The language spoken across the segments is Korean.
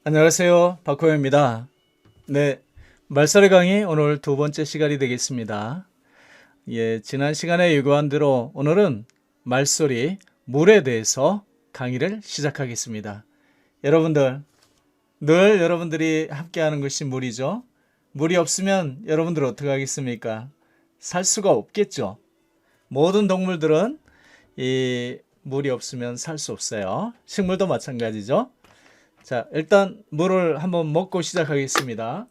안녕하세요. 박호영입니다. 네, 말살의 강의 오늘 두 번째 시간이 되겠습니다. 지난 시간에 예고한 대로 오늘은 말소리, 물에 대해서 강의를 시작하겠습니다. 여러분들, 늘 여러분들이 함께하는 것이 물이죠. 물이 없으면 여러분들 어떻게 하겠습니까? 살 수가 없겠죠. 모든 동물들은 이 물이 없으면 살 수 없어요. 식물도 마찬가지죠. 자, 일단 물을 한번 먹고 시작하겠습니다.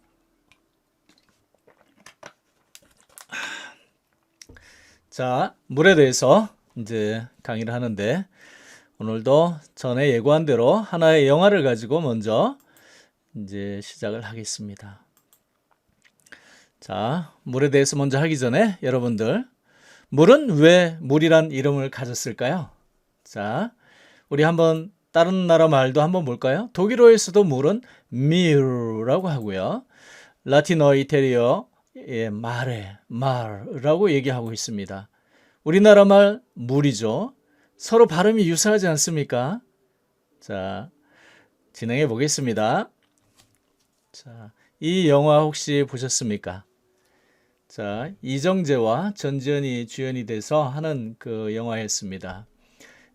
자, 물에 대해서 이제 강의를 하는데 오늘도 전에 예고한 대로 하나의 영화를 가지고 먼저 이제 시작을 하겠습니다. 자, 물에 대해서 먼저 하기 전에 여러분들, 물은 왜 물이란 이름을 가졌을까요? 자, 우리 한번 다른 나라 말도 한번 볼까요? 독일어에서도 물은 미르라고 하고요. 라틴어, 이태리어 말이라고 얘기하고 있습니다. 우리나라 말 물이죠. 서로 발음이 유사하지 않습니까? 자, 진행해 보겠습니다. 자, 이 영화 혹시 보셨습니까? 자, 이정재와 전지현이 주연이 돼서 하는 그 영화였습니다.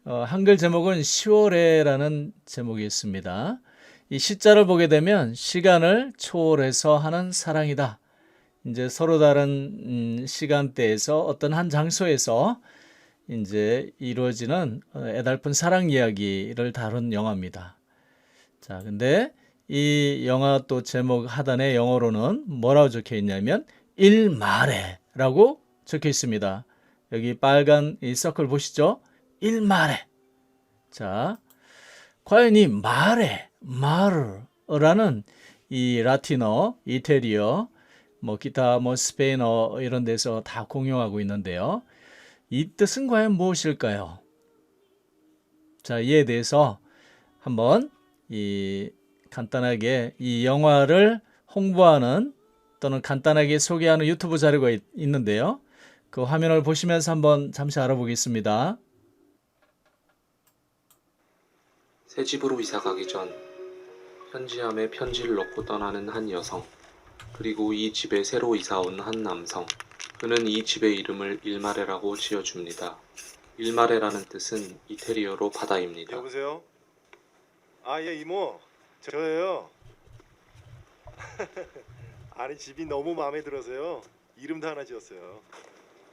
한글 제목은 10월에라는 제목이었습니다. 이 시자를 보게 되면 시간을 초월해서 하는 사랑이다. 이제 서로 다른 시간대에서 어떤 한 장소에서 이제 이루어지는 애달픈 사랑 이야기를 다룬 영화입니다. 자, 근데 이 영화 또 제목 하단에 영어로는 뭐라고 적혀 있냐면 일말에라고 적혀 있습니다. 여기 빨간 이 서클 보시죠? 일말에. 자, 과연 이 마르라는 이 라틴어, 이태리어, 기타 스페인어 이런 데서 다 공용하고 있는데요. 이 뜻은 과연 무엇일까요? 자, 이에 대해서 한번 간단하게 이 영화를 홍보하는 또는 간단하게 소개하는 유튜브 자료가 있는데요. 그 화면을 보시면서 한번 잠시 알아보겠습니다. 새 집으로 이사 가기 전 편지함에 편지를 넣고 떠나는 한 여성, 그리고 이 집에 새로 이사 온 한 남성. 그는 이 집의 이름을 일마레라고 지어줍니다. 일마레라는 뜻은 이태리어로 바다입니다. 여보세요? 아, 예, 이모. 저예요. 아니, 집이 너무 마음에 들어서요. 이름도 하나 지었어요.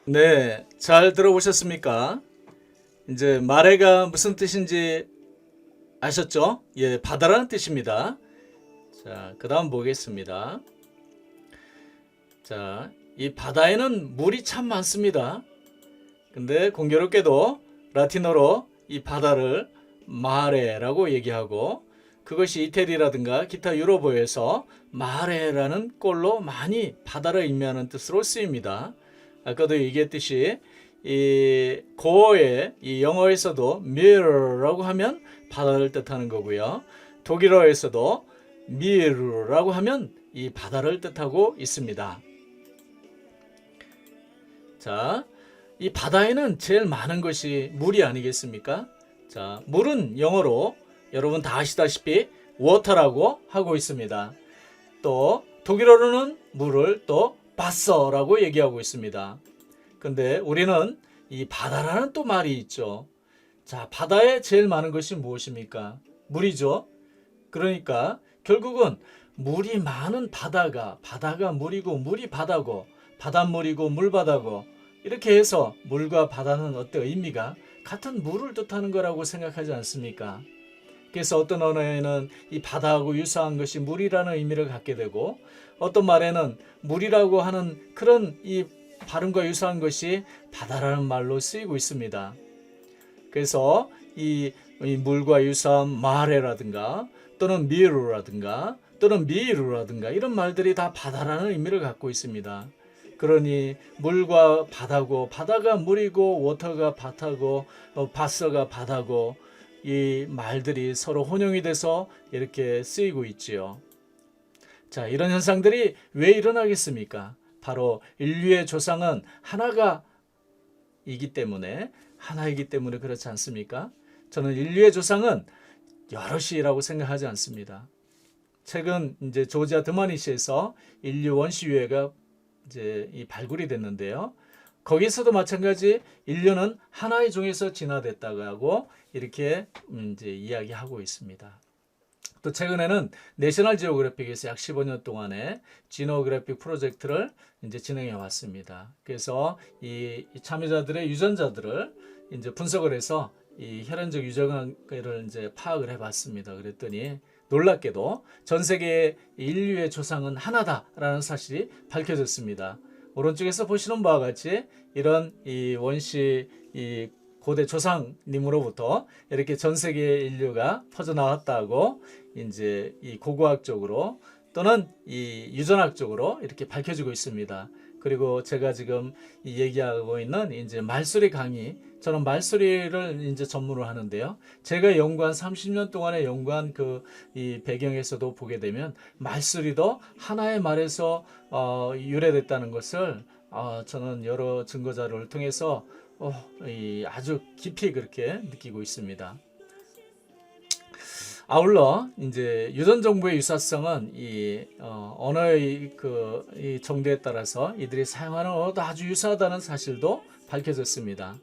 네, 잘 들어보셨습니까? 이제 마레가 무슨 뜻인지 아셨죠? 예, 바다라는 뜻입니다. 자, 그 다음 보겠습니다. 자, 이 바다에는 물이 참 많습니다. 근데 공교롭게도 라틴어로 이 바다를 마레라고 얘기하고 그것이 이태리라든가 기타 유럽어에서 마레라는 꼴로 많이 바다를 의미하는 뜻으로 쓰입니다. 아까도 얘기했듯이 이 고어의 이 영어에서도 mirror라고 하면 바다를 뜻하는 거고요. 독일어에서도 미르라고 하면 이 바다를 뜻하고 있습니다. 자, 이 바다에는 제일 많은 것이 물이 아니겠습니까? 자, 물은 영어로 여러분 다 아시다시피 water라고 하고 있습니다. 또 독일어로는 물을 또 바서라고 얘기하고 있습니다. 근데 우리는 이 바다라는 또 말이 있죠. 자, 바다에 제일 많은 것이 무엇입니까? 물이죠. 그러니까 결국은 물이 많은 바다가 물이고 물이 바다고 바닷물이고 물바다고 이렇게 해서 물과 바다는 어떤 의미가 같은 물을 뜻하는 거라고 생각하지 않습니까? 그래서 어떤 언어에는 이 바다하고 유사한 것이 물이라는 의미를 갖게 되고 어떤 말에는 물이라고 하는 그런 이 발음과 유사한 것이 바다라는 말로 쓰이고 있습니다. 그래서 이 물과 유사한 마레라든가 또는 미루라든가 또는 미루라든가 이런 말들이 다 바다라는 의미를 갖고 있습니다. 그러니 물과 바다고 바다가 물이고 워터가 바다고 바서가 바다고 이 말들이 서로 혼용이 돼서 이렇게 쓰이고 있지요. 자, 이런 현상들이 왜 일어나겠습니까? 바로 인류의 조상은 하나이기 때문에 그렇지 않습니까? 저는 인류의 조상은 여럿이라고 생각하지 않습니다. 최근 이제 조지아 드마니시에서 인류 원시 유해가 이제 이 발굴이 됐는데요. 거기서도 마찬가지 인류는 하나의 종에서 진화됐다고 하고 이렇게 이제 이야기하고 있습니다. 또 최근에는 내셔널 지오그래픽에서 약 15년 동안의 지노그래픽 프로젝트를 이제 진행해 왔습니다. 그래서 이 참여자들의 유전자들을 이제 분석을 해서 이 혈연적 유전을 이제 파악을 해봤습니다. 그랬더니 놀랍게도 전 세계의 인류의 조상은 하나다라는 사실이 밝혀졌습니다. 오른쪽에서 보시는 바와 같이 이런 이 원시 이 고대 조상님으로부터 이렇게 전 세계의 인류가 퍼져나왔다고 이제 이 고고학적으로 또는 이 유전학적으로 이렇게 밝혀지고 있습니다. 그리고 제가 지금 이 얘기하고 있는 이제 말소리 강의, 저는 말소리를 이제 전문으로 하는데요. 제가 연구한 30년 동안의 연구한 그 이 배경에서도 보게 되면 말소리도 하나의 말에서 유래됐다는 것을 저는 여러 증거 자료를 통해서 아주 깊이 그렇게 느끼고 있습니다. 아울러 이제 유전 정보의 유사성은 이 언어의 이 정도에 따라서 이들이 사용하는 언어도 아주 유사하다는 사실도 밝혀졌습니다.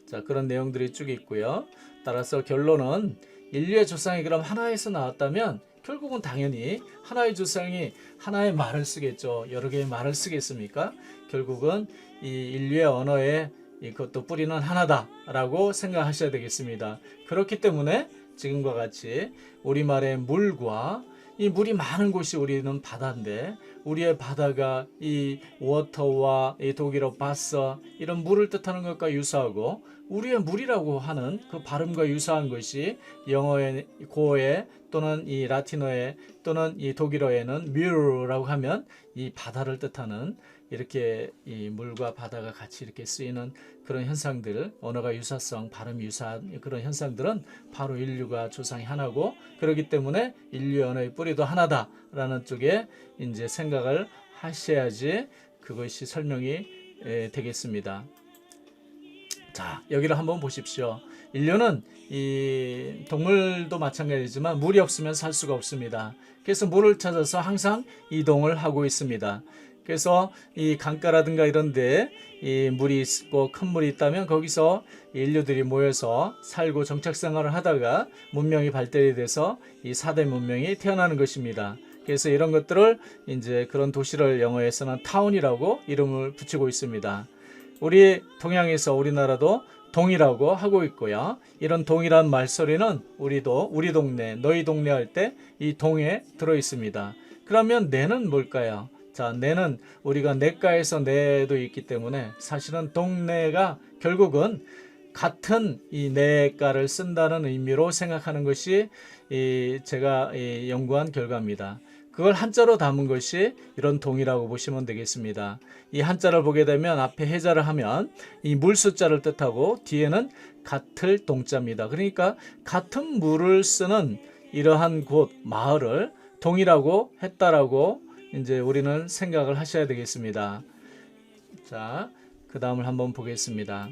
자, 그런 내용들이 쭉 있고요. 따라서 결론은 인류의 조상이 그럼 하나에서 나왔다면 결국은 당연히 하나의 조상이 하나의 말을 쓰겠죠. 여러 개의 말을 쓰겠습니까? 결국은 이 인류의 언어에 이것도 뿌리는 하나다라고 생각하셔야 되겠습니다. 그렇기 때문에 지금과 같이 우리말의 물과 이 물이 많은 곳이 우리는 바다인데 우리의 바다가 이 워터와 이 독일어 바서 이런 물을 뜻하는 것과 유사하고 우리의 물이라고 하는 그 발음과 유사한 것이 영어의 고어에 또는 이 라틴어에 또는 이 독일어에는 뮤라고 하면 이 바다를 뜻하는 이렇게 이 물과 바다가 같이 이렇게 쓰이는 그런 현상들, 언어가 유사성, 발음이 유사한 그런 현상들은 바로 인류가 조상이 하나고 그렇기 때문에 인류 언어의 뿌리도 하나다라는 쪽에 이제 생각을 하셔야지 그것이 설명이 되겠습니다. 자, 여기를 한번 보십시오. 인류는 이 동물도 마찬가지지만 물이 없으면 살 수가 없습니다. 그래서 물을 찾아서 항상 이동을 하고 있습니다. 그래서 이 강가라든가 이런데 이 물이 있고 큰 물이 있다면 거기서 인류들이 모여서 살고 정착생활을 하다가 문명이 발달이 돼서 이 4대 문명이 태어나는 것입니다. 그래서 이런 것들을 이제 그런 도시를 영어에서는 타운이라고 이름을 붙이고 있습니다. 우리 동양에서 우리나라도 동이라고 하고 있고요. 이런 동이란 말소리는 우리도 우리 동네, 너희 동네 할 때 이 동에 들어 있습니다. 그러면 내는 뭘까요? 자, 내는 우리가 내과에서 내도 있기 때문에 사실은 동네가 결국은 같은 이 내과를 쓴다는 의미로 생각하는 것이 제가 연구한 결과입니다. 그걸 한자로 담은 것이 이런 동이라고 보시면 되겠습니다. 이 한자를 보게 되면 앞에 해자를 하면 이 물 숫자를 뜻하고 뒤에는 같을 동자입니다. 그러니까 같은 물을 쓰는 이러한 곳 마을을 동이라고 했다라고 이제 우리는 생각을 하셔야 되겠습니다. 자, 그 다음을 한번 보겠습니다.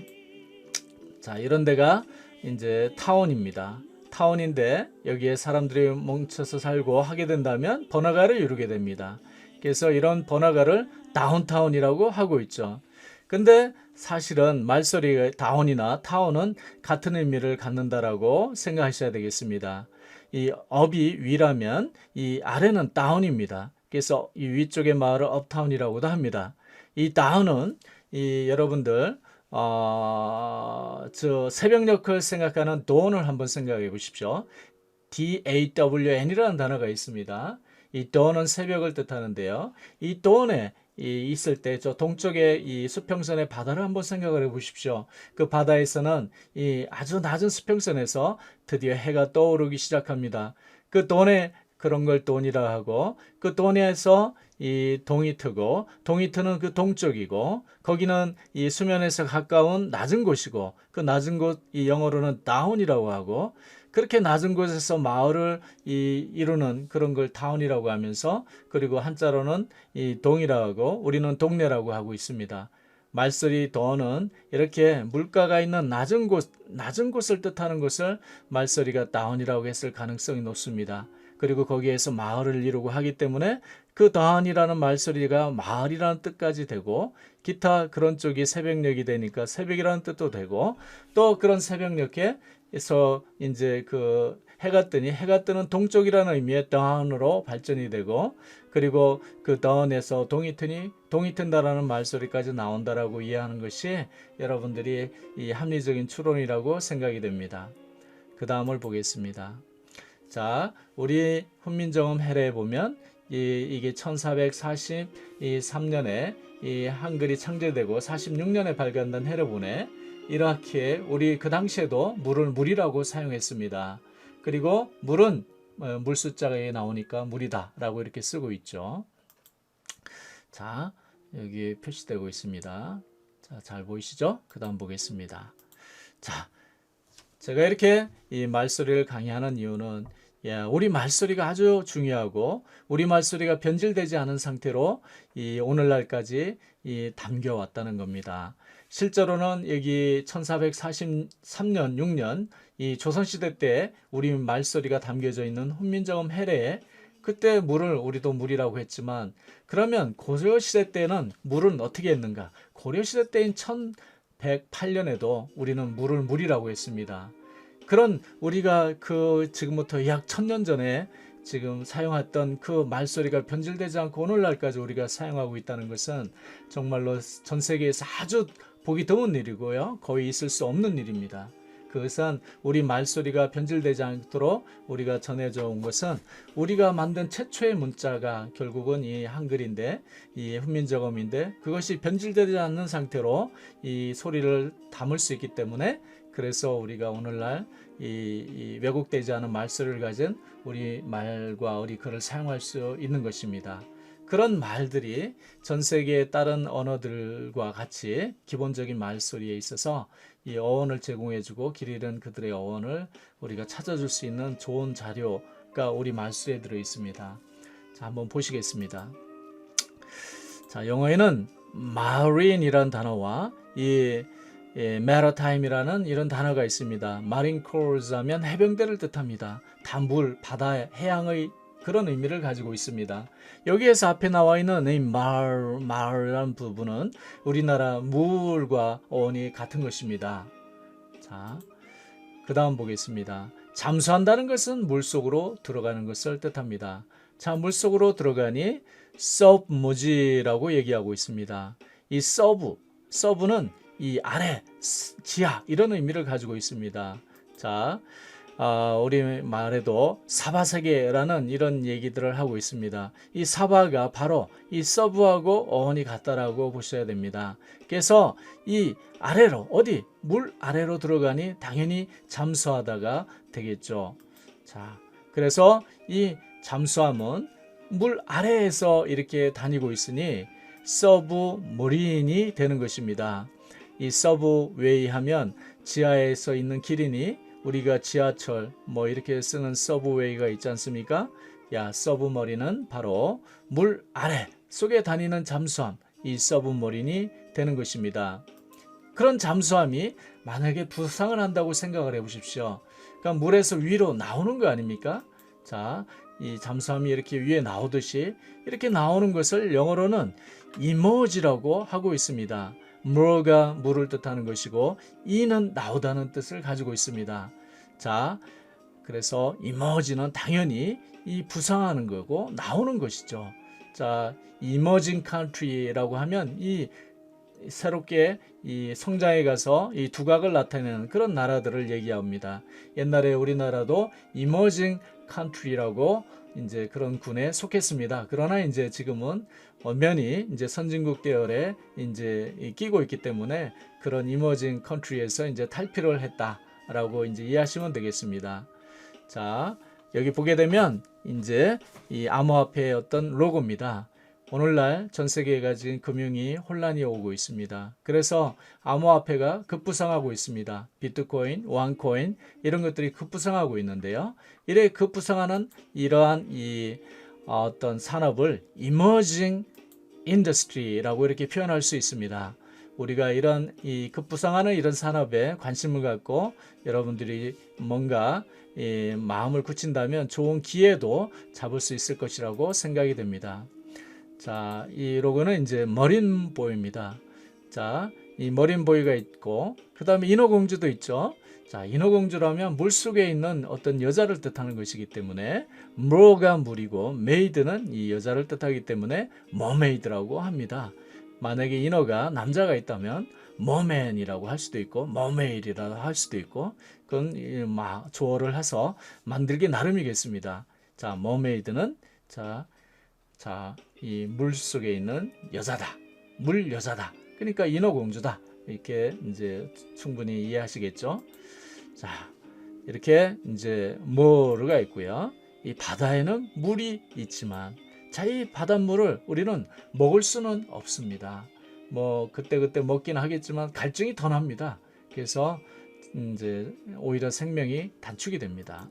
자, 이런 데가 이제 타운입니다. 타운인데 여기에 사람들이 뭉쳐서 살고 하게 된다면 번화가를 이루게 됩니다. 그래서 이런 번화가를 다운타운이라고 하고 있죠. 근데 사실은 말소리가 다운이나 타운은 같은 의미를 갖는다라고 생각하셔야 되겠습니다. 이 업이 위라면 이 아래는 다운입니다. 그래서 이 위쪽의 마을을 업타운이라고도 합니다. 이 다운은 이 여러분들 저 새벽녘을 생각하는 dawn을 한번 생각해 보십시오. DAWN이라는 단어가 있습니다. 이 dawn은 새벽을 뜻하는데요. 이 dawn에 있을 때 저 동쪽의 이 수평선의 바다를 한번 생각을 해 보십시오. 그 바다에서는 이 아주 낮은 수평선에서 드디어 해가 떠오르기 시작합니다. 그 dawn에 그런 걸 돈이라 하고 그 돈에서 이 동이 트고 동이 트는 그 동쪽이고 거기는 이 수면에서 가까운 낮은 곳이고 그 낮은 곳 이 영어로는 다운이라고 하고 그렇게 낮은 곳에서 마을을 이루는 그런 걸 타운이라고 하면서 그리고 한자로는 이 동이라고 하고 우리는 동네라고 하고 있습니다. 말소리 더는 이렇게 물가가 있는 낮은 곳을 뜻하는 것을 말소리가 다운이라고 했을 가능성이 높습니다. 그리고 거기에서 마을을 이루고 하기 때문에 그 dawn이라는 말소리가 마을이라는 뜻까지 되고 기타 그런 쪽이 새벽녘이 되니까 새벽이라는 뜻도 되고 또 그런 새벽녘에서 이제 그 해가 뜨는 동쪽이라는 의미의 dawn으로 발전이 되고 그리고 그 dawn에서 동이 튼다라는 말소리까지 나온다라고 이해하는 것이 여러분들이 이 합리적인 추론이라고 생각이 됩니다. 그 다음을 보겠습니다. 자, 우리 훈민정음 해례에 보면 이게 1443년에 이 한글이 창제되고 46년에 발간된 해례본에 이렇게 우리 그 당시에도 물을 물이라고 사용했습니다. 그리고 물은 물 숫자가 나오니까 물이다라고 이렇게 쓰고 있죠. 자, 여기 표시되고 있습니다. 자, 잘 보이시죠? 그 다음 보겠습니다. 자, 제가 이렇게 이 말소리를 강의하는 이유는 우리 말소리가 아주 중요하고 우리 말소리가 변질되지 않은 상태로 이 오늘날까지 담겨왔다는 겁니다. 실제로는 여기 1443년, 6년 이 조선시대 때 우리 말소리가 담겨져 있는 훈민정음 해례에 그때 물을 우리도 물이라고 했지만 그러면 고려시대 때는 물은 어떻게 했는가? 고려시대 때인 1108년에도 우리는 물을 물이라고 했습니다. 그런 우리가 그 지금부터 약 1000년 전에 지금 사용했던 그 말소리가 변질되지 않고 오늘날까지 우리가 사용하고 있다는 것은 정말로 전 세계에서 아주 보기 드문 일이고요. 거의 있을 수 없는 일입니다. 그것은 우리 말소리가 변질되지 않도록 우리가 전해져 온 것은 우리가 만든 최초의 문자가 결국은 이 한글인데 이 훈민정음인데 그것이 변질되지 않는 상태로 이 소리를 담을 수 있기 때문에 그래서 우리가 오늘날 이 왜곡되지 않은 말소리를 가진 우리 말과 우리 글을 사용할 수 있는 것입니다. 그런 말들이 전 세계의 다른 언어들과 같이 기본적인 말소리에 있어서 이 어원을 제공해주고 길 잃은 그들의 어원을 우리가 찾아줄 수 있는 좋은 자료가 우리 말소리에 들어 있습니다. 자, 한번 보시겠습니다. 자, 영어에는 marine이라는 단어와 이 maritime이라는 이런 단어가 있습니다. marine corps 하면 해병대를 뜻합니다. 다 물, 바다, 해양의 그런 의미를 가지고 있습니다. 여기에서 앞에 나와 있는 이 말이라는 부분은 우리나라 물과 어원이 같은 것입니다. 자, 그 다음 보겠습니다. 잠수한다는 것은 물속으로 들어가는 것을 뜻합니다. 자, 물속으로 들어가니 submerge라고 얘기하고 있습니다. 이 서브는 이 아래, 지하 이런 의미를 가지고 있습니다. 자, 우리 말에도 사바세계라는 이런 얘기들을 하고 있습니다. 이 사바가 바로 이 서브하고 어원이 같다라고 보셔야 됩니다. 그래서 이 아래로 물 아래로 들어가니 당연히 잠수하다가 되겠죠. 자, 그래서 이 잠수함은 물 아래에서 이렇게 다니고 있으니 서브머린이 되는 것입니다. 이 서브웨이 하면 지하에서 있는 길이니 우리가 지하철 이렇게 쓰는 서브웨이가 있지 않습니까? 서브머린은 바로 물 아래 속에 다니는 잠수함, 이 서브머린이 되는 것입니다. 그런 잠수함이 만약에 부상을 한다고 생각을 해보십시오. 그러니까 물에서 위로 나오는 거 아닙니까? 자, 이 잠수함이 이렇게 위에 나오듯이 이렇게 나오는 것을 영어로는 emerge라고 하고 있습니다. mer가 물을 뜻하는 것이고 e는 나오다는 뜻을 가지고 있습니다. 자, 그래서 emerge는 당연히 이 부상하는 거고 나오는 것이죠. 자, emerging country라고 하면 이 새롭게 이 성장해 가서 이 두각을 나타내는 그런 나라들을 얘기합니다. 옛날에 우리나라도 emerging country라고 이제 그런 군에 속했습니다. 그러나 이제 지금은 엄연히 이제 선진국 계열에 이제 끼고 있기 때문에 그런 emerging country에서 이제 탈피를 했다라고 이제 이해하시면 되겠습니다. 자, 여기 보게 되면 이제 이 암호화폐의 어떤 로고입니다. 오늘날 전 세계가 지금 금융이 혼란이 오고 있습니다. 그래서 암호화폐가 급부상하고 있습니다. 비트코인, 원코인 이런 것들이 급부상하고 있는데요. 이래 급부상하는 이러한 이 어떤 산업을 emerging industry라고 이렇게 표현할 수 있습니다. 우리가 이런 이 급부상하는 이런 산업에 관심을 갖고 여러분들이 뭔가 마음을 굳힌다면 좋은 기회도 잡을 수 있을 것이라고 생각이 됩니다. 자, 이 로고는 이제 머린보이입니다. 자, 이 머린보이가 있고 그 다음에 인어공주도 있죠. 자, 인어공주라면 물속에 있는 어떤 여자를 뜻하는 것이기 때문에 머가 물이고 메이드는 이 여자를 뜻하기 때문에 머메이드라고 합니다. 만약에 인어가 남자가 있다면 머맨이라고 할 수도 있고 머메이드라고 할 수도 있고 그건 조어를 해서 만들기 나름이겠습니다. 자, 머메이드는 이 물속에 있는 여자다. 물 여자다. 그러니까 인어공주다. 이렇게 이제 충분히 이해하시겠죠? 자, 이렇게 이제 모르가 있고요. 이 바다에는 물이 있지만 자, 이 바닷물을 우리는 먹을 수는 없습니다. 뭐 그때그때 먹긴 하겠지만 갈증이 더 납니다. 그래서 이제 오히려 생명이 단축이 됩니다.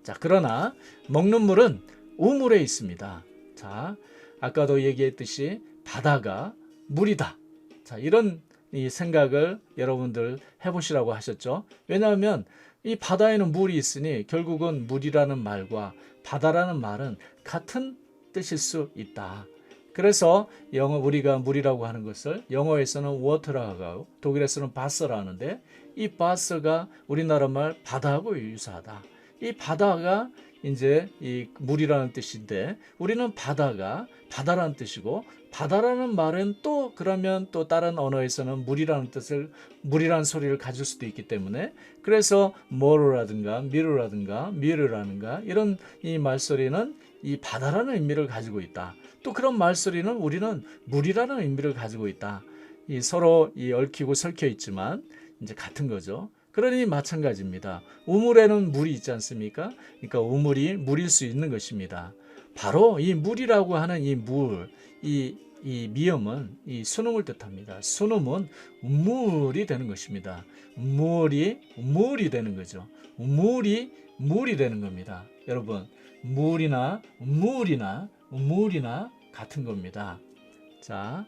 자, 그러나 먹는 물은 우물에 있습니다. 자, 아까도 얘기했듯이 바다가 물이다. 자, 이런 이 생각을 여러분들 해보시라고 하셨죠. 왜냐하면 이 바다에는 물이 있으니 결국은 물이라는 말과 바다라는 말은 같은 뜻일 수 있다. 그래서 우리가 물이라고 하는 것을 영어에서는 water라고 하고 독일에서는 바스라 하는데 이 바스가 우리나라 말 바다하고 유사하다. 이 바다가 이제 이 물이라는 뜻인데 우리는 바다가 바다라는 뜻이고 바다라는 말은 또 그러면 또 다른 언어에서는 물이라는 소리를 가질 수도 있기 때문에 그래서 모로라든가 미루라든가 미르라든가 이런 이 말소리는 이 바다라는 의미를 가지고 있다. 또 그런 말소리는 우리는 물이라는 의미를 가지고 있다. 이 서로 이 얽히고 설켜 있지만 이제 같은 거죠. 그러니 마찬가지입니다. 우물에는 물이 있지 않습니까? 그러니까 우물이 물일 수 있는 것입니다. 바로 이 물이라고 하는 이 물, 이 미음은 이 순음을 뜻합니다. 순음은 물이 되는 것입니다. 물이 되는 거죠. 물이 되는 겁니다. 여러분, 물이나 같은 겁니다. 자,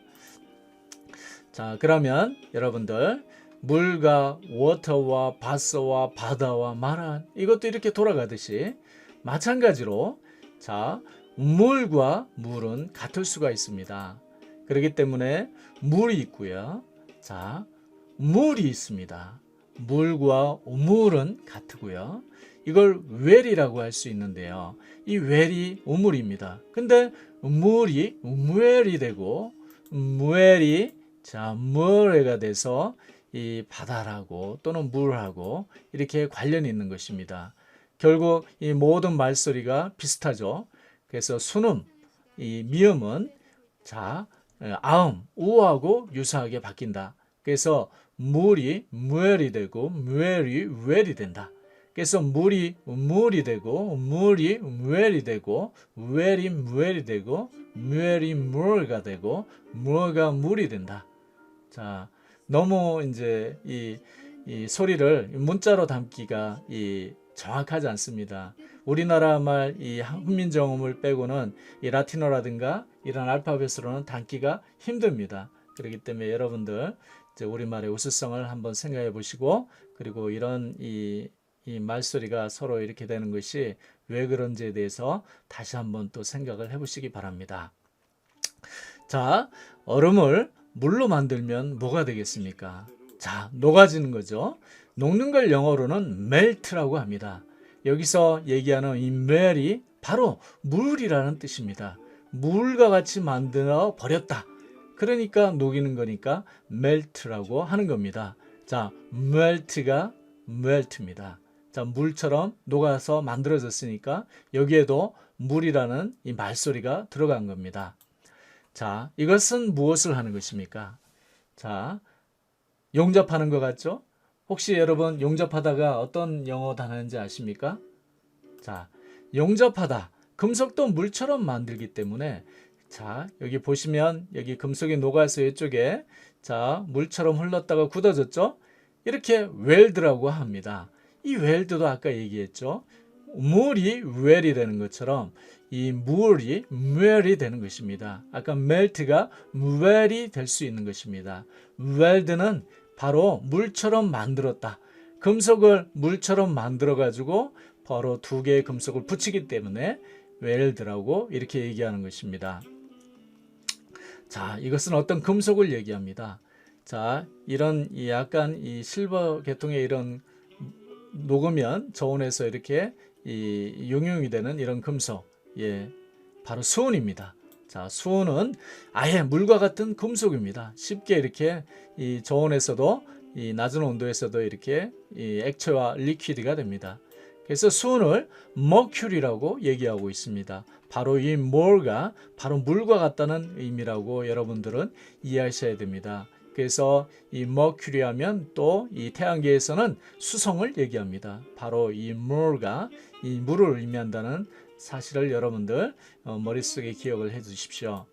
그러면 여러분들 물과 워터와 바스와 바다와 마란 이것도 이렇게 돌아가듯이 마찬가지로 자, 물과 물은 같을 수가 있습니다. 그렇기 때문에 물이 있고요. 자, 물이 있습니다. 물과 우물은 같고요. 이걸 웰이라고 할 수 있는데요. 이 웰이 우물입니다. 근데 물이 웰이 되고 웰이 물가 돼서 이 바다라고 또는 물하고 이렇게 관련이 있는 것입니다. 결국 이 모든 말소리가 비슷하죠. 그래서 순음, 이 미음은 아음, 우하고 유사하게 바뀐다. 그래서 물이 무엘이 되고 무엘이 웰이 된다. 그래서 물이 되고 물이 무엘이 되고 웰이 무엘이 되고 무엘이 물가 되고 물가 물이 된다. 자, 너무 이제 이 소리를 문자로 담기가 정확하지 않습니다. 우리나라 말 이 훈민정음을 빼고는 이 라틴어라든가 이런 알파벳으로는 담기가 힘듭니다. 그렇기 때문에 여러분들 이제 우리말의 우수성을 한번 생각해 보시고 그리고 이런 이 말소리가 서로 이렇게 되는 것이 왜 그런지에 대해서 다시 한번 또 생각을 해 보시기 바랍니다. 자, 얼음을 물로 만들면 뭐가 되겠습니까? 자, 녹아지는 거죠. 녹는 걸 영어로는 melt라고 합니다. 여기서 얘기하는 이 melt이 바로 물이라는 뜻입니다. 물과 같이 만들어 버렸다. 그러니까 녹이는 거니까 melt라고 하는 겁니다. 자, melt입니다. 자, 물처럼 녹아서 만들어졌으니까 여기에도 물이라는 이 말소리가 들어간 겁니다. 자, 이것은 무엇을 하는 것입니까? 자, 용접하는 것 같죠? 혹시 여러분 용접하다가 어떤 영어 단어인지 아십니까? 자, 용접하다. 금속도 물처럼 만들기 때문에 자, 여기 보시면 여기 금속이 녹아서 이쪽에 자, 물처럼 흘렀다가 굳어졌죠? 이렇게 웰드라고 합니다. 이 웰드도 아까 얘기했죠? 물이 웰이 되는 것처럼 이 물이 웰이 되는 것입니다. 아까 멜트가 웰이 될 수 있는 것입니다. 웰드는 바로 물처럼 만들었다. 금속을 물처럼 만들어 가지고 바로 두 개의 금속을 붙이기 때문에 웰드라고 이렇게 얘기하는 것입니다. 자, 이것은 어떤 금속을 얘기합니다. 자, 이런 약간 이 실버 계통의 이런 녹으면 저온에서 이렇게 이 용융이 되는 이런 금속, 예, 바로 수은입니다. 자, 수은은 아예 물과 같은 금속입니다. 쉽게 이렇게 이 저온에서도 이 낮은 온도에서도 이렇게 이 액체와 리퀴드가 됩니다. 그래서 수은을 머큐리라고 얘기하고 있습니다. 바로 이 more가 바로 물과 같다는 의미라고 여러분들은 이해하셔야 됩니다. 그래서 이 머큐리 하면 또 이 태양계에서는 수성을 얘기합니다. 바로 이 more가 이 물을 의미한다는 사실을 여러분들 머릿속에 기억을 해 주십시오.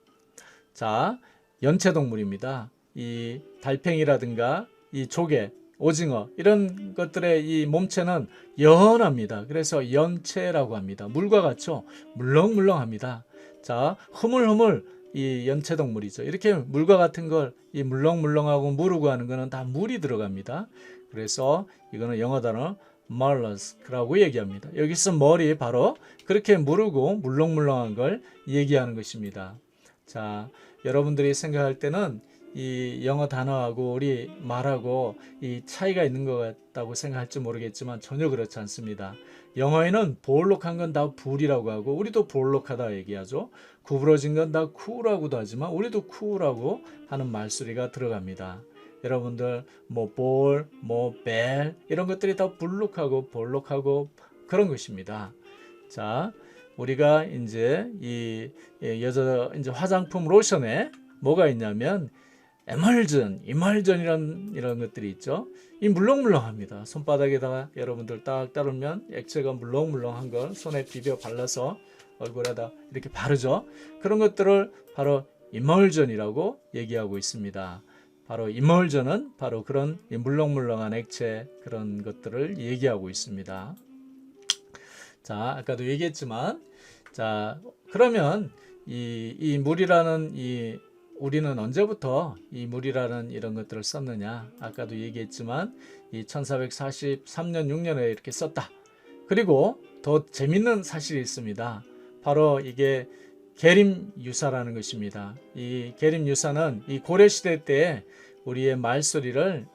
자, 연체동물입니다. 이 달팽이라든가 이 조개, 오징어 이런 것들의 이 몸체는 연합니다. 그래서 연체라고 합니다. 물과 같죠? 물렁물렁합니다. 자, 흐물흐물 이 연체동물이죠. 이렇게 물과 같은 걸 이 물렁물렁하고 무르고 하는 거는 다 물이 들어갑니다. 그래서 이거는 영어 단어 mollusk라고 얘기합니다. 여기서 머리 바로 그렇게 무르고 물렁물렁한 걸 얘기하는 것입니다. 자, 여러분들이 생각할 때는 이 영어 단어하고 우리 말하고 이 차이가 있는 것 같다고 생각할지 모르겠지만 전혀 그렇지 않습니다. 영어에는 볼록한 건 다 불이라고 하고 우리도 볼록하다 얘기하죠. 구부러진 건 다 쿨하고도 하지만 우리도 쿨하고 하는 말소리가 들어갑니다. 여러분들 뭐 볼, 뭐 벨 이런 것들이 다 불룩하고 볼록하고 그런 것입니다. 자, 우리가 이제 이 여자 이제 화장품 로션에 뭐가 있냐면 이멀전이란 이런 것들이 있죠. 이 물렁물렁합니다. 손바닥에다가 여러분들 딱 따르면 액체가 물렁물렁한 걸 손에 비벼 발라서 얼굴에다 이렇게 바르죠. 그런 것들을 바로 이멀전이라고 얘기하고 있습니다. 바로 이멀전은 바로 그런 물렁물렁한 액체 그런 것들을 얘기하고 있습니다. 자, 아까도 얘기했지만 자, 그러면 이 물이라는 우리는 언제부터 이 물이라는 이런 것들을 썼느냐? 아까도 얘기했지만 이 1443년 6년에 이렇게 썼다. 그리고 더 재밌는 사실이 있습니다. 바로 이게 계림유사라는 것입니다. 이 계림유사는 이 고려시대 때 우리의 말소리를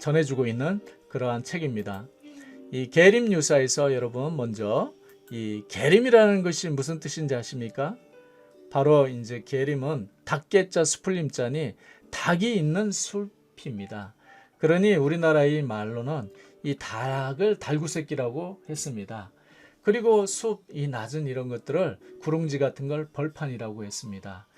전해주고 있는 그러한 책입니다. 이 계림유사에서 여러분 먼저 이 계림이라는 것이 무슨 뜻인지 아십니까? 바로 이제 계림은 닭개자 수풀림자니 닭이 있는 숲입니다. 그러니 우리나라의 말로는 이 닭을 달구새끼라고 했습니다. 그리고 숲, 이 낮은 이런 것들을 구릉지 같은 걸 벌판이라고 했습니다.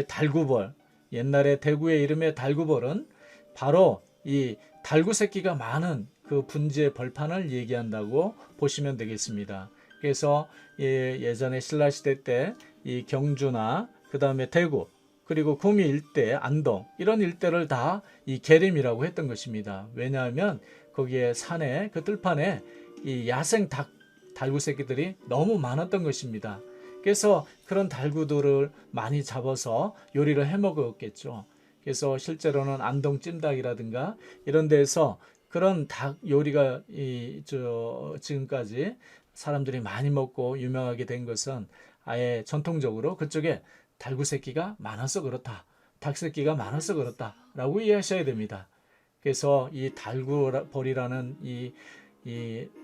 달구벌, 옛날에 대구의 이름의 달구벌은 바로 이 달구새끼가 많은 그 분지의 벌판을 얘기한다고 보시면 되겠습니다. 그래서 예전에 신라시대 때 이 경주나 그 다음에 대구 그리고 구미 일대, 안동 이런 일대를 다 이 계림이라고 했던 것입니다. 왜냐하면 거기에 산에 그 들판에 이 야생 달구 새끼들이 너무 많았던 것입니다. 그래서 그런 달구들을 많이 잡아서 요리를 해 먹었겠죠. 그래서 실제로는 안동 찜닭이라든가 이런 데서 그런 닭 요리가 지금까지 사람들이 많이 먹고 유명하게 된 것은 아예 전통적으로 그쪽에 달구 새끼가 많아서 그렇다. 닭 새끼가 많아서 그렇다라고 이해하셔야 됩니다. 그래서 이 달구벌이라는 이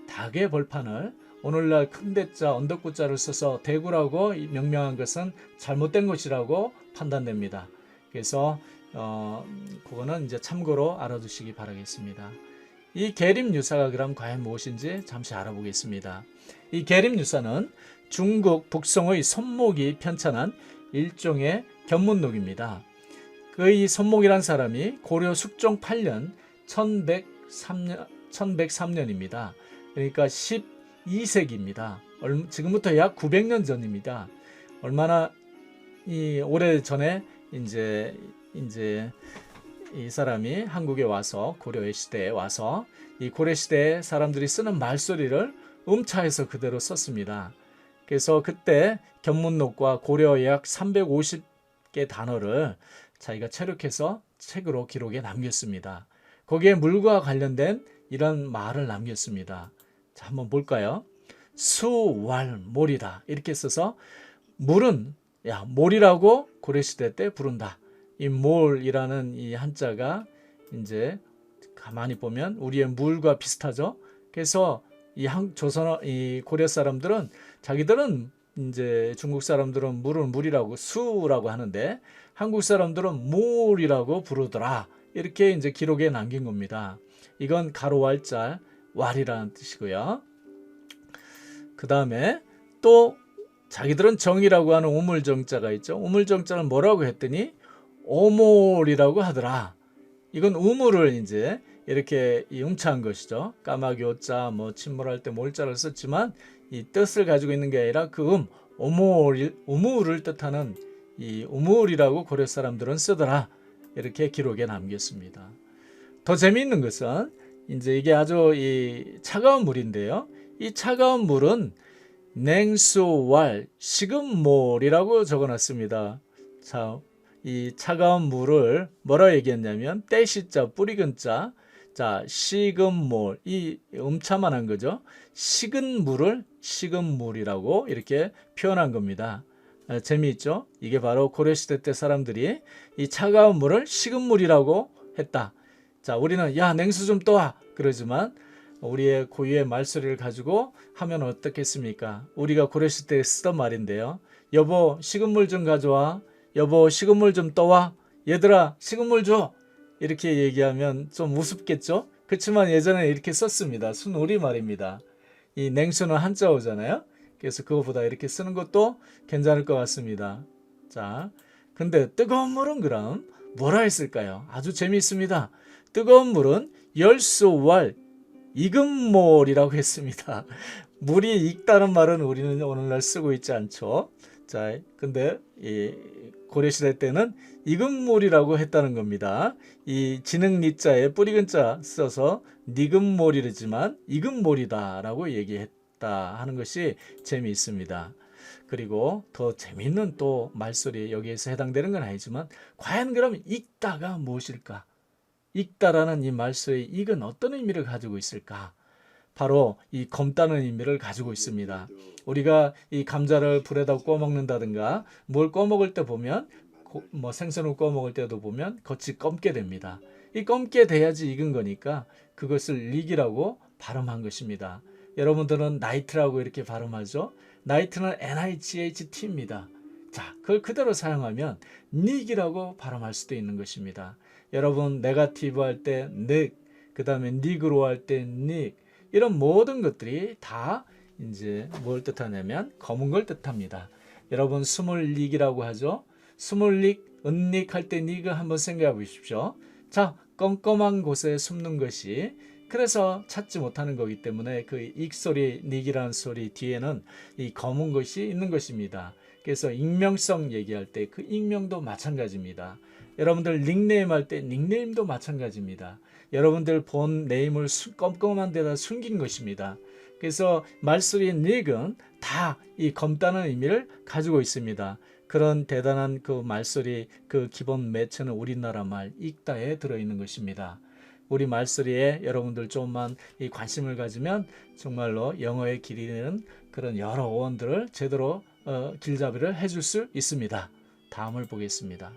닭의 벌판을 오늘날 큰 대자 언덕구자를 써서 대구라고 명명한 것은 잘못된 것이라고 판단됩니다. 그래서 그거는 이제 참고로 알아두시기 바라겠습니다. 이 계림유사가 그럼 과연 무엇인지 잠시 알아보겠습니다. 이 계림유사는 중국 북송의 손목이 편찬한 일종의 견문록입니다. 그 이 손목이란 사람이 고려 숙종 8년 1103년입니다. 그러니까 12세기입니다. 지금부터 약 900년 전입니다. 얼마나 오래 전에 이제 이 사람이 한국에 와서 고려 시대에 와서 이 고려 시대에 사람들이 쓰는 말소리를 음차해서 그대로 썼습니다. 그래서 그때 견문록과 고려 약 350개 단어를 자기가 체력해서 책으로 기록에 남겼습니다. 거기에 물과 관련된 이런 말을 남겼습니다. 자, 한번 볼까요? 수왈몰이다. 이렇게 써서 물은 몰이라고 고려시대 때 부른다. 이 몰이라는 이 한자가 이제 가만히 보면 우리의 물과 비슷하죠. 그래서 이 고려 사람들은 자기들은 이제 중국 사람들은 물을 물이라고 수라고 하는데 한국 사람들은 몰이라고 부르더라. 이렇게 이제 기록에 남긴 겁니다. 이건 가로왈자 왈이라는 뜻이고요. 그 다음에 또 자기들은 정이라고 하는 우물정자가 있죠. 우물정자를 뭐라고 했더니 오몰이라고 하더라. 이건 우물을 이제 이렇게 음차한 것이죠. 까마귀 오자 뭐 침몰할 때 몰자를 썼지만 이 뜻을 가지고 있는 게 아니라 그 우물을 뜻하는 이 우물이라고 고려 사람들은 쓰더라. 이렇게 기록에 남겼습니다. 더 재미있는 것은 이제 이게 아주 이 차가운 물인데요. 이 차가운 물은 냉수왈 식은몰이라고 적어놨습니다. 자, 이 차가운 물을 뭐라 얘기했냐면 떼시자 뿌리근자 자 식은몰 이 음차만한 거죠. 식은 물을 식은물이라고 이렇게 표현한 겁니다. 재미있죠? 이게 바로 고려시대 때 사람들이 이 차가운 물을 식은물이라고 했다. 자, 우리는 야 냉수 좀 떠와 그러지만 우리의 고유의 말소리를 가지고 하면 어떻겠습니까? 우리가 고려시대 때 쓰던 말인데요. 여보 식은물 좀 가져와. 여보 식은물 좀 떠와. 얘들아 식은물 줘. 이렇게 얘기하면 좀 우습겠죠? 그렇지만 예전에 이렇게 썼습니다. 순우리말입니다. 이 냉수는 한자어잖아요. 그래서 그거보다 이렇게 쓰는 것도 괜찮을 것 같습니다. 자, 근데 뜨거운 물은 그럼 뭐라 했을까요? 아주 재미있습니다. 뜨거운 물은 열수왈 익은몰이라고 했습니다. 물이 익다는 말은 우리는 오늘날 쓰고 있지 않죠. 자, 근데 이 고려시대 때는 익은몰이라고 했다는 겁니다. 이 지능리자에 뿌리근자 써서 니근몰이지만 익은몰이다라고 얘기했다 하는 것이 재미있습니다. 그리고 더 재미있는 또 말소리 여기에서 해당되는 건 아니지만 과연 그럼 익다가 무엇일까? 익다라는 이 말소의 익은 어떤 의미를 가지고 있을까? 바로 이 검다는 의미를 가지고 있습니다. 우리가 이 감자를 불에다 구워 먹는다든가 뭘 구워 먹을 때 보면 뭐 생선을 구워 먹을 때도 보면 겉이 검게 됩니다. 이 검게 돼야지 익은 거니까 그것을 릭이라고 발음한 것입니다. 여러분들은 나이트라고 이렇게 발음하죠. 나이트는 NIGHT입니다. 자, 그걸 그대로 사용하면 닉이라고 발음할 수도 있는 것입니다. 여러분 네거티브 할 때 닉, 그 다음에 닉으로 할 때 닉, 이런 모든 것들이 다 이제 뭘 뜻하냐면 검은 걸 뜻합니다. 여러분 스몰릭이라고 하죠. 스몰릭, 은닉 할 때 닉을 한번 생각해 보십시오. 자, 껌껌한 곳에 숨는 것이 그래서 찾지 못하는 거기 때문에 그 익소리, 닉이라는 소리 뒤에는 이 검은 것이 있는 것입니다. 그래서 익명성 얘기할 때 그 익명도 마찬가지입니다. 여러분들 닉네임 할 때 닉네임도 마찬가지입니다. 여러분들 본 네임을 껌껌한 데다 숨긴 것입니다. 그래서 말소리 닉은 다 이 검다는 의미를 가지고 있습니다. 그런 대단한 그 말소리 그 기본 매체는 우리나라 말 익다에 들어있는 것입니다. 우리 말소리에 여러분들 좀만 이 관심을 가지면 정말로 영어의 길이는 그런 여러 어원들을 제대로 길잡이를 해줄 수 있습니다. 다음을 보겠습니다.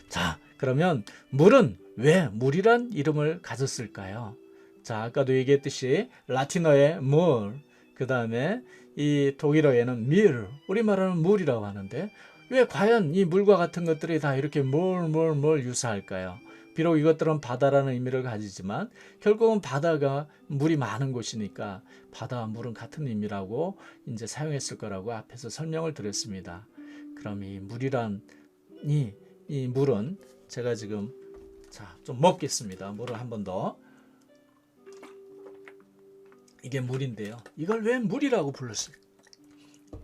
자, 그러면 물은 왜 물이란 이름을 가졌을까요? 자, 아까도 얘기했듯이 라틴어의 물, 그 다음에 이 독일어에는 밀, 우리말로는 물이라고 하는데 왜 과연 이 물과 같은 것들이 다 이렇게 뭘 유사할까요? 비록 이것들은 바다라는 의미를 가지지만 결국은 바다가 물이 많은 곳이니까 바다와 물은 같은 의미라고 이제 사용했을 거라고 앞에서 설명을 드렸습니다. 그럼 이 물이란 이 물은 제가 지금 좀 먹겠습니다. 물을 한 번 더. 이게 물인데요. 이걸 왜 물이라고 불렀을까?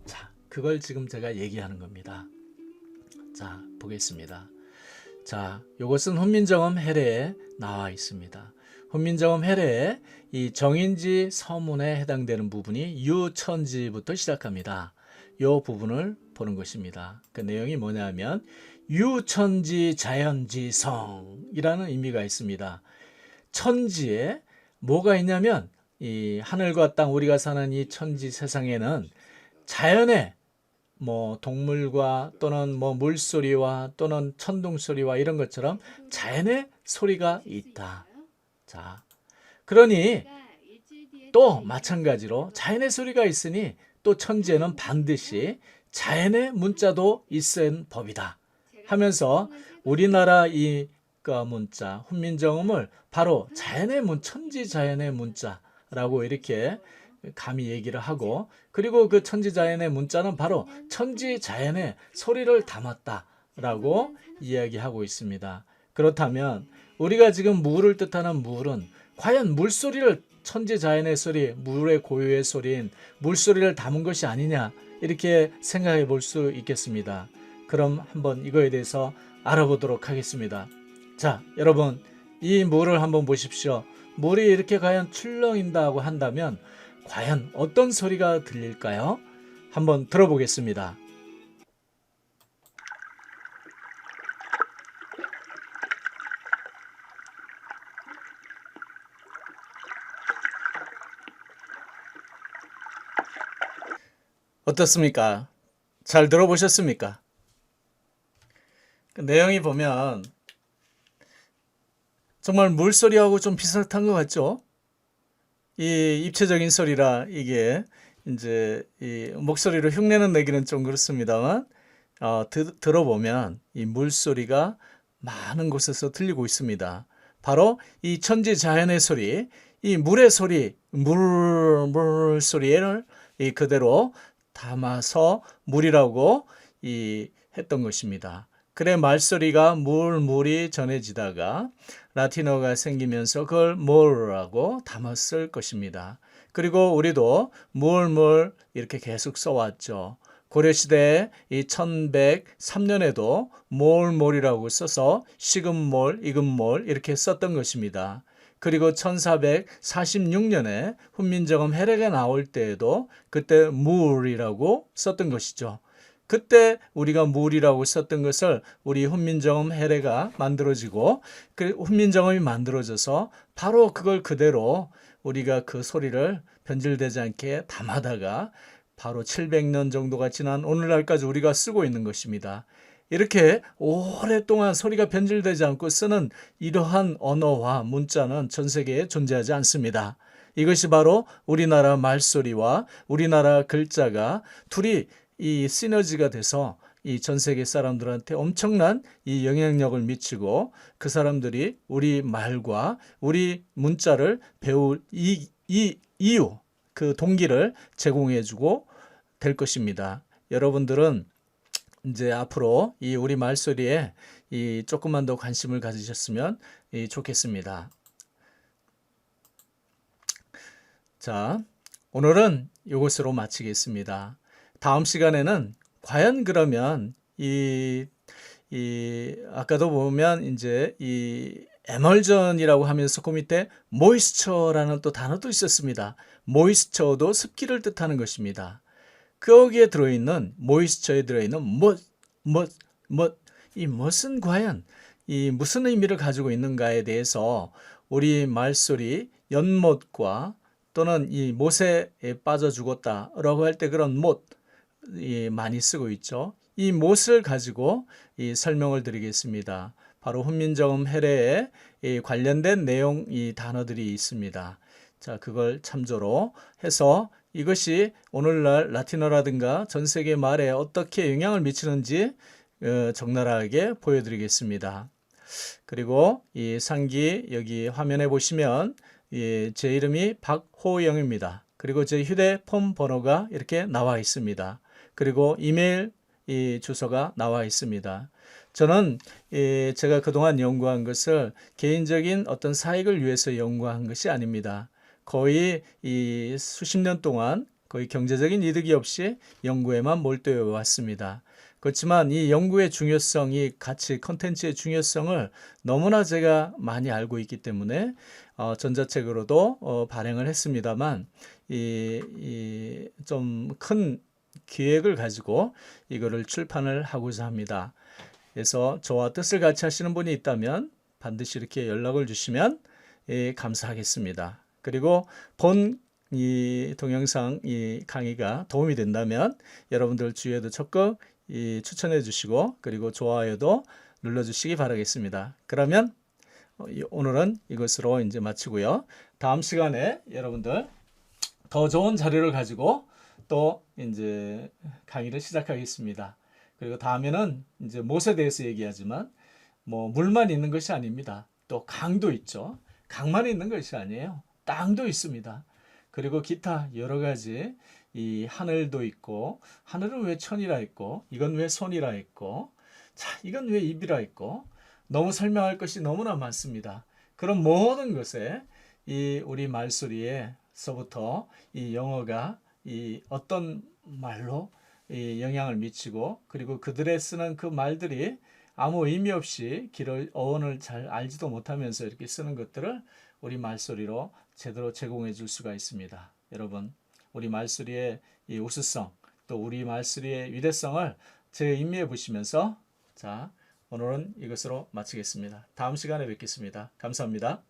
자, 그걸 지금 제가 얘기하는 겁니다. 자, 보겠습니다. 자, 이것은 훈민정음 해례에 나와 있습니다. 훈민정음 해례에 이 정인지 서문에 해당되는 부분이 유천지부터 시작합니다. 이 부분을 보는 것입니다. 그 내용이 뭐냐면 유천지 자연지성이라는 의미가 있습니다. 천지에 뭐가 있냐면 이 하늘과 땅 우리가 사는 이 천지 세상에는 자연의 뭐 동물과 또는 뭐 물소리와 또는 천둥 소리와 이런 것처럼 자연의 소리가 있다. 자, 그러니 또 마찬가지로 자연의 소리가 있으니 또 천지에는 반드시 자연의 문자도 있은 법이다 하면서 우리나라 이 문자 훈민정음을 바로 자연의 천지 자연의 문자라고 이렇게 감히 얘기를 하고, 그리고 그 천지 자연의 문자는 바로 천지 자연의 소리를 담았다라고 이야기하고 있습니다. 그렇다면 우리가 지금 물을 뜻하는 물은 과연 물소리를 천지 자연의 소리, 물의 고유의 소리인 물소리를 담은 것이 아니냐 이렇게 생각해 볼 수 있겠습니다. 그럼 한번 이거에 대해서 알아보도록 하겠습니다. 자, 여러분 이 물을 한번 보십시오. 물이 이렇게 과연 출렁인다고 한다면 과연 어떤 소리가 들릴까요? 한번 들어보겠습니다. 어떻습니까? 잘 들어보셨습니까? 그 내용이 보면 정말 물소리하고 좀 비슷한 것 같죠? 이 입체적인 소리라 이게 이제 이 목소리로 흉내는 내기는 좀 그렇습니다만 들어보면 이 물소리가 많은 곳에서 들리고 있습니다. 바로 이 천지 자연의 소리, 이 물의 소리, 물소리를 이 그대로 담아서 물이라고 했던 것입니다. 그래 말소리가 물이 전해지다가 라틴어가 생기면서 그걸 물라고 담았을 것입니다. 그리고 우리도 물 이렇게 계속 써왔죠. 고려시대 이 1103년에도 몰이라고 써서 식은몰, 익은몰 이렇게 썼던 것입니다. 그리고 1446년에 훈민정음 해례가 나올 때에도 그때 물이라고 썼던 것이죠. 그때 우리가 물이라고 썼던 것을 우리 훈민정음 해례가 만들어지고 그 훈민정음이 만들어져서 바로 그걸 그대로 우리가 그 소리를 변질되지 않게 담아다가 바로 700년 정도가 지난 오늘날까지 우리가 쓰고 있는 것입니다. 이렇게 오랫동안 소리가 변질되지 않고 쓰는 이러한 언어와 문자는 전 세계에 존재하지 않습니다. 이것이 바로 우리나라 말소리와 우리나라 글자가 둘이 이 시너지가 돼서 이 전 세계 사람들한테 엄청난 이 영향력을 미치고 그 사람들이 우리 말과 우리 문자를 배울 이유, 그 동기를 제공해주고 될 것입니다. 여러분들은 이제 앞으로 이 우리 말소리에 이 조금만 더 관심을 가지셨으면 좋겠습니다. 자, 오늘은 이것으로 마치겠습니다. 다음 시간에는 과연 그러면 아까도 보면 이제 이 에멀전이라고 하면서 그 밑에 모이스처라는 또 단어도 있었습니다. 모이스처도 습기를 뜻하는 것입니다. 거기에 들어있는 모이스처에 들어있는 이 멋은 과연 이 무슨 의미를 가지고 있는가에 대해서 우리 말소리 연못과 또는 이 못에 빠져 죽었다라고 할 때 그런 못 많이 쓰고 있죠. 이 못을 가지고 이 설명을 드리겠습니다. 바로 훈민정음 해례에 관련된 내용 이 단어들이 있습니다. 자, 그걸 참조로 해서 이것이 오늘날 라틴어라든가 전 세계 말에 어떻게 영향을 미치는지 적나라하게 보여드리겠습니다. 그리고 이 상기 여기 화면에 보시면 제 이름이 박호영입니다. 그리고 제 휴대폰 번호가 이렇게 나와 있습니다. 그리고 이메일 주소가 나와 있습니다. 저는 제가 그동안 연구한 것을 개인적인 어떤 사익을 위해서 연구한 것이 아닙니다. 거의 이 수십 년 동안 거의 경제적인 이득이 없이 연구에만 몰두해 왔습니다. 그렇지만 이 연구의 중요성, 이 가치, 컨텐츠의 중요성을 너무나 제가 많이 알고 있기 때문에 전자책으로도 발행을 했습니다만 좀 큰 기획을 가지고 이거를 출판을 하고자 합니다. 그래서 저와 뜻을 같이 하시는 분이 있다면 반드시 이렇게 연락을 주시면 감사하겠습니다. 그리고 본 이 동영상 이 강의가 도움이 된다면 여러분들 주위에도 적극 추천해 주시고 그리고 좋아요도 눌러 주시기 바라겠습니다. 그러면 오늘은 이것으로 이제 마치고요. 다음 시간에 여러분들 더 좋은 자료를 가지고 또 이제 강의를 시작하겠습니다. 그리고 다음에는 이제 못에 대해서 얘기하지만 뭐 물만 있는 것이 아닙니다. 또 강도 있죠. 강만 있는 것이 아니에요. 땅도 있습니다. 그리고 기타 여러 가지 이 하늘도 있고 하늘은 왜 천이라 했고 이건 왜 손이라 했고 자 이건 왜 입이라 했고 너무 설명할 것이 너무나 많습니다. 그런 모든 것에 이 우리 말소리에서부터 이 영어가 이 어떤 말로 이 영향을 미치고 그리고 그들의 쓰는 그 말들이 아무 의미 없이 어원을 잘 알지도 못하면서 이렇게 쓰는 것들을 우리 말소리로 제대로 제공해 줄 수가 있습니다. 여러분, 우리 말소리의 이 우수성, 또 우리 말소리의 위대성을 재임미해 보시면서 자, 오늘은 이것으로 마치겠습니다. 다음 시간에 뵙겠습니다. 감사합니다.